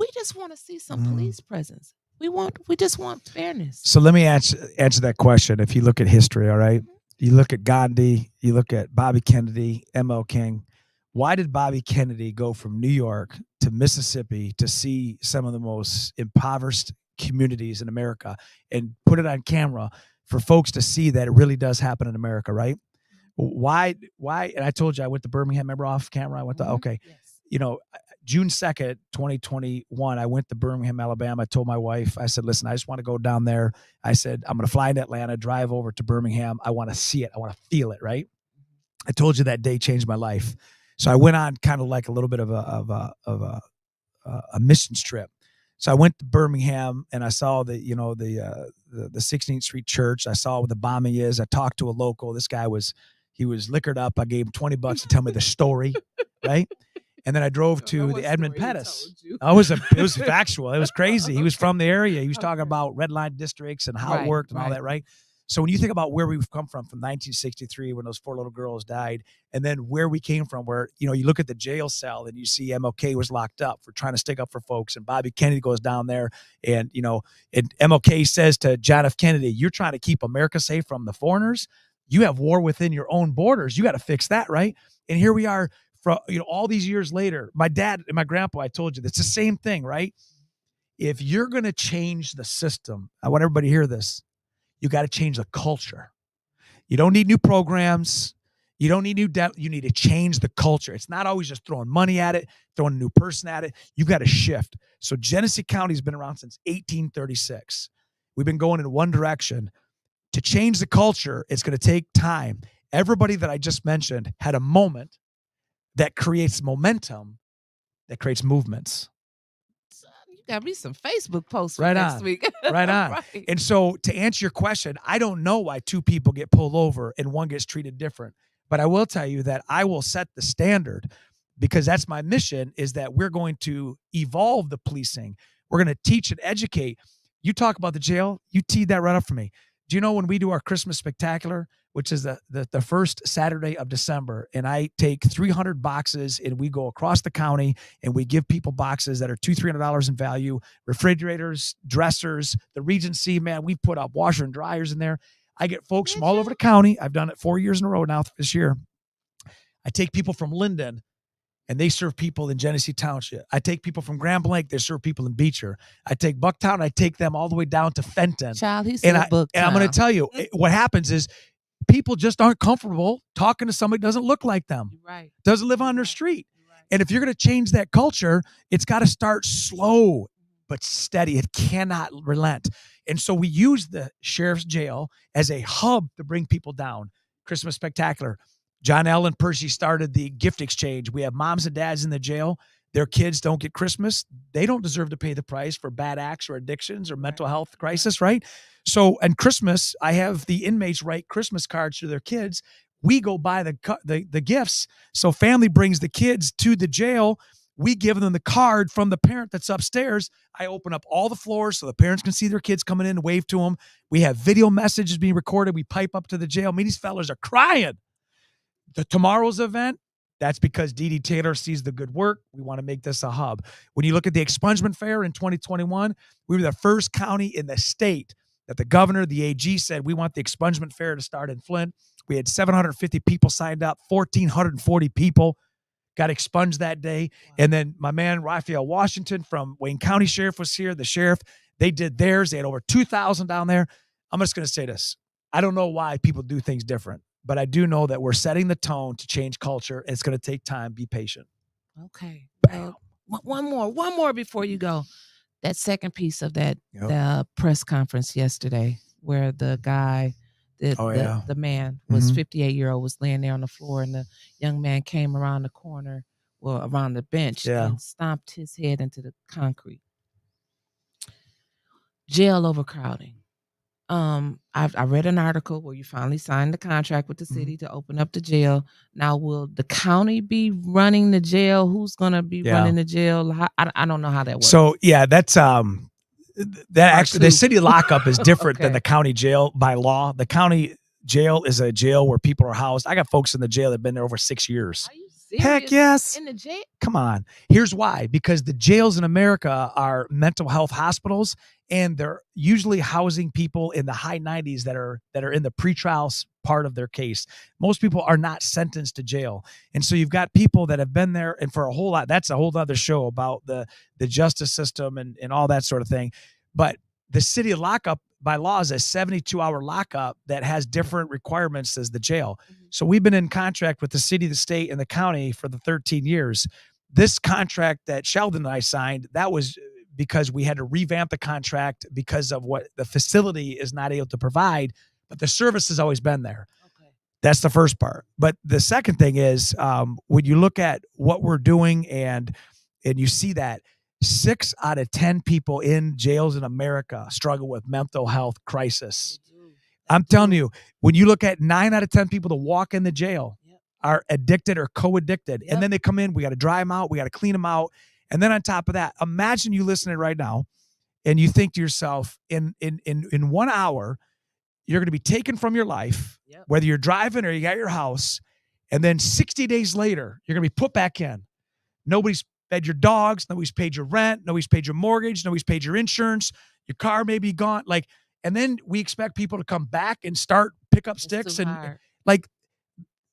We just want to see some police presence. We just want fairness. So let me answer that question. If you look at history, all right? You look at Gandhi, you look at Bobby Kennedy, M.L. King. Why did Bobby Kennedy go from New York to Mississippi to see some of the most impoverished communities in America and put it on camera for folks to see that it really does happen in America, right? Why? And I told you I went to Birmingham, remember off camera? I went to, okay. Yes. June 2nd, 2021, I went to Birmingham, Alabama. I told my wife, I said, listen, I just want to go down there. I said, I'm going to fly into Atlanta, drive over to Birmingham. I want to see it. I want to feel it, right? I told you that day changed my life. So I went on kind of like a little bit of a missions trip. So I went to Birmingham and I saw the 16th Street Church. I saw where the bombing is. I talked to a local. This guy he was liquored up. I gave him $20 to tell me the story, right? And then I drove to the Edmund Pettus. It was factual. It was crazy. He was from the area. He was talking about red line districts and how it worked and all that, right? So when you think about where we've come from 1963, when those 4 little girls died, and then where we came from, where, you look at the jail cell and you see MLK was locked up for trying to stick up for folks, and Bobby Kennedy goes down there and, and MLK says to John F. Kennedy, you're trying to keep America safe from the foreigners. You have war within your own borders. You got to fix that, right? And here we are. All these years later, my dad and my grandpa, I told you, it's the same thing, right? If you're going to change the system, I want everybody to hear this. You got to change the culture. You don't need new programs. You don't need new debt. You need to change the culture. It's not always just throwing money at it, throwing a new person at it. You got to shift. So Genesee County has been around since 1836. We've been going in one direction. To change the culture, it's going to take time. Everybody that I just mentioned had a moment that creates momentum, that creates movements. You got me some Facebook posts for Right next on. week. Right on. Right. And so to answer your question, I don't know why two people get pulled over and one gets treated different. But I will tell you that I will set the standard, because that's my mission, is that we're going to evolve the policing. We're going to teach and educate. You talk about the jail, you teed that right up for me. Do you know when we do our Christmas spectacular, which is the first Saturday of December, and I take 300 boxes and we go across the county and we give people boxes that are $200-$300 in value, refrigerators, dressers, the Regency, man, we put up washer and dryers in there. I get folks from all over the county. I've done it 4 years in a row now this year. I take people from Linden, and they serve people in Genesee Township. I take people from Grand Blanc, they serve people in Beecher. I take Bucktown, I take them all the way down to Fenton. Child, he said Bucktown. And I'm going to tell you, what happens is people just aren't comfortable talking to somebody that doesn't look like them, right? Doesn't live on their street. Right. And if you're going to change that culture, it's got to start slow but steady. It cannot relent. And so we use the sheriff's jail as a hub to bring people down. Christmas Spectacular. John L. and Percy started the gift exchange. We have moms and dads in the jail. Their kids don't get Christmas. They don't deserve to pay the price for bad acts or addictions or mental health crisis, right? So, and Christmas, I have the inmates write Christmas cards to their kids. We go buy the gifts. So family brings the kids to the jail. We give them the card from the parent that's upstairs. I open up all the floors so the parents can see their kids coming in and wave to them. We have video messages being recorded. We pipe up to the jail. I mean, these fellas are crying. Tomorrow's event, that's because Dee Dee Taylor sees the good work. We want to make this a hub. When you look at the expungement fair in 2021, we were the first county in the state that the governor, the AG, said we want the expungement fair to start in Flint. We had 750 people signed up, 1,440 people got expunged that day. Wow. And then my man, Raphael Washington from Wayne County Sheriff was here. The sheriff, they did theirs. They had over 2,000 down there. I'm just going to say this. I don't know why people do things different, but I do know that we're setting the tone to change culture. And it's going to take time. Be patient. Okay. One more before you go. That second piece of that the press conference yesterday, where the guy, the man was 58-year-old, was laying there on the floor, and the young man came around the corner, around the bench, and stomped his head into the concrete. Jail overcrowding. I read an article where you finally signed the contract with the city to open up the jail. Now, will the county be running the jail? Who's going to be running the jail? I don't know how that works. So that's actually the city lockup is different than the county jail by law. The county jail is a jail where people are housed. I got folks in the jail that have been there over 6 years. Are you serious? Heck yes. In the jail? Come on. Here's why. Because the jails in America are mental health hospitals, and they're usually housing people in the high 90s that are in the pretrial part of their case. Most people are not sentenced to jail. And so you've got people that have been there, and for a whole lot, that's a whole other show about the justice system and all that sort of thing. But the city lockup by law is a 72-hour lockup that has different requirements as the jail. So we've been in contract with the city, the state, and the county for the 13 years. This contract that Sheldon and I signed, that was because we had to revamp the contract because of what the facility is not able to provide, but the service has always been there. Okay. That's the first part. But the second thing is when you look at what we're doing and you see that 6 out of 10 people in jails in America struggle with mental health crisis. I'm telling you, when you look at 9 out of 10 people that walk in the jail are addicted or co-addicted, and then they come in, we got to dry them out, we got to clean them out. And then on top of that, imagine you listening right now and you think to yourself, in 1 hour, you're going to be taken from your life, whether you're driving or you got your house, and then 60 days later, you're going to be put back in. Nobody's fed your dogs, nobody's paid your rent, nobody's paid your mortgage, nobody's paid your insurance, your car may be gone. And then we expect people to come back and start pick up sticks. And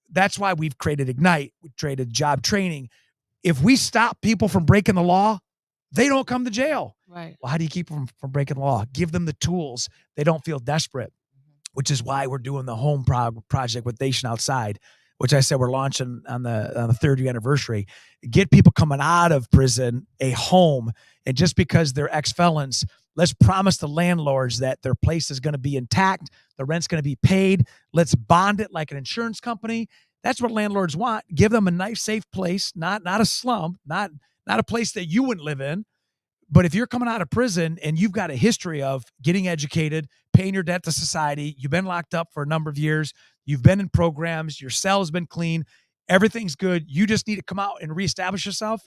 that's why we've created Ignite. We created job training. If we stop people from breaking the law, they don't come to jail. Right. Well, how do you keep them from breaking the law? Give them the tools. They don't feel desperate, which is why we're doing the home project with Nation Outside. which I said we're launching on the 3rd year anniversary, get people coming out of prison a home. And just because they're ex-felons, let's promise the landlords that their place is going to be intact. The rent's going to be paid. Let's bond it like an insurance company. That's what landlords want. Give them a nice, safe place, not a slum, not a place that you wouldn't live in. But if you're coming out of prison and you've got a history of getting educated, paying your debt to society, you've been locked up for a number of years, you've been in programs, your cell has been clean, everything's good, you just need to come out and reestablish yourself.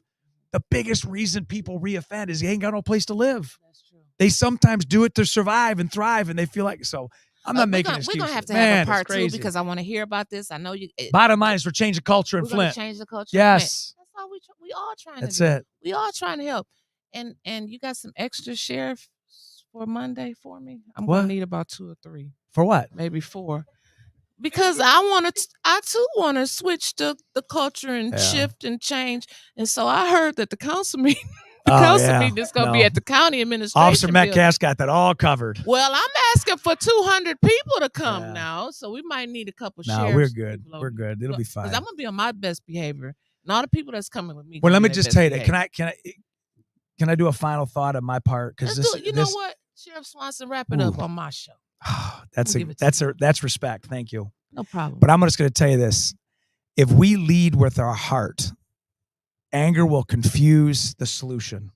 The biggest reason people reoffend is you ain't got no place to live. That's true. They sometimes do it to survive and thrive, and they feel like, so I'm not making excuses. We're going to have to have a part 2 because I want to hear about this. I know you. Bottom line is we're changing culture in Flint. Change the culture. Yes. That's all we all trying That's to do. it. We all trying to help. And you got some extra sheriffs for Monday for me? I'm going to need about 2 or 3. For what? Maybe 4. Because I too want to switch the culture and shift and change. And so I heard that the council meeting, meeting is going to be at the county administration. Officer Metcalf's got that all covered. Well, I'm asking for 200 people to come now, so we might need a couple sheriffs. No, we're good. We're good. It'll be fine. Because I'm going to be on my best behavior. And all the people that's coming with me. Well, let me just tell you that. Can I do a final thought on my part? Because you know what, Sheriff Swanson, wrap it up on my show. That's respect. Thank you. No problem. But I'm just going to tell you this: if we lead with our heart, anger will confuse the solution.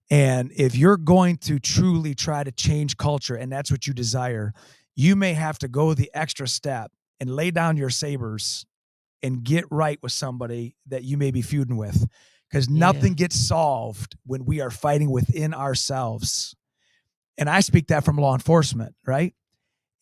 And if you're going to truly try to change culture, and that's what you desire, you may have to go the extra step and lay down your sabers and get right with somebody that you may be feuding with. Because nothing gets solved when we are fighting within ourselves. And I speak that from law enforcement, right?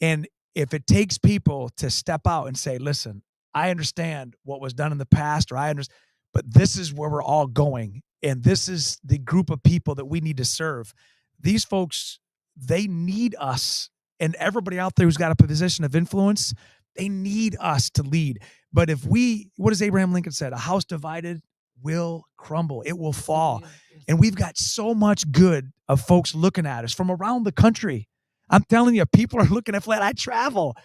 And if it takes people to step out and say, listen, I understand what was done in the past, but this is where we're all going. And this is the group of people that we need to serve. These folks, they need us. And everybody out there who's got a position of influence, they need us to lead. But if what does Abraham Lincoln said? A house divided will crumble. It will fall. And we've got so much good of folks looking at us from around the country. I'm telling you, people are looking at Flint. I travel.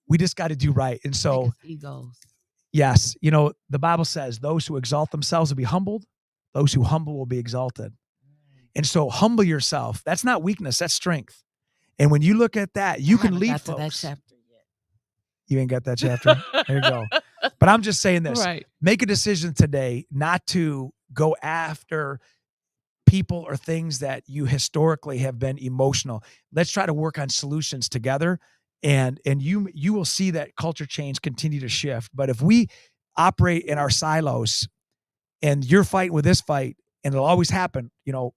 We just got to do right. And so, yes, the Bible says those who exalt themselves will be humbled. Those who humble will be exalted. And so humble yourself. That's not weakness. That's strength. And when you look at that, you can lead folks. That chapter yet. You ain't got that chapter? There you go. But I'm just saying this. Right. Make a decision today not to go after people or things that you historically have been emotional. Let's try to work on solutions together. And you will see that culture change continue to shift. But if we operate in our silos and you're fighting with this fight, and it'll always happen,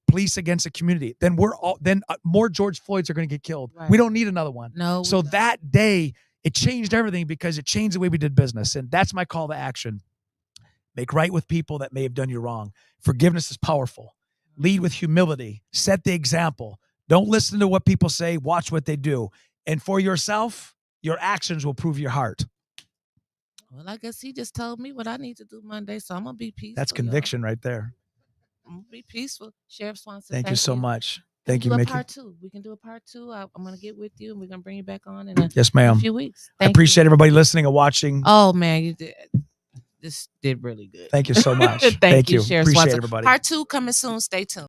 police against a community, then more George Floyds are going to get killed. Right. We don't need another one. No. So that day, it changed everything because it changed the way we did business. And that's my call to action. Make right with people that may have done you wrong. Forgiveness is powerful. Lead with humility. Set the example. Don't listen to what people say. Watch what they do. And for yourself, your actions will prove your heart. Well, I guess he just told me what I need to do Monday, so I'm going to be peaceful. That's conviction right there. I'm going to be peaceful. Sheriff Swanson, thank you so much. Thank you, Mickey. Part 2. We can do a part 2. I'm going to get with you, and we're going to bring you back on in yes, ma'am. a few weeks. I appreciate everybody listening and watching. Oh, man, you did. This did really good. Thank you so much. Thank you, Sheriff Appreciate Swanson. everybody. Part 2 coming soon. Stay tuned.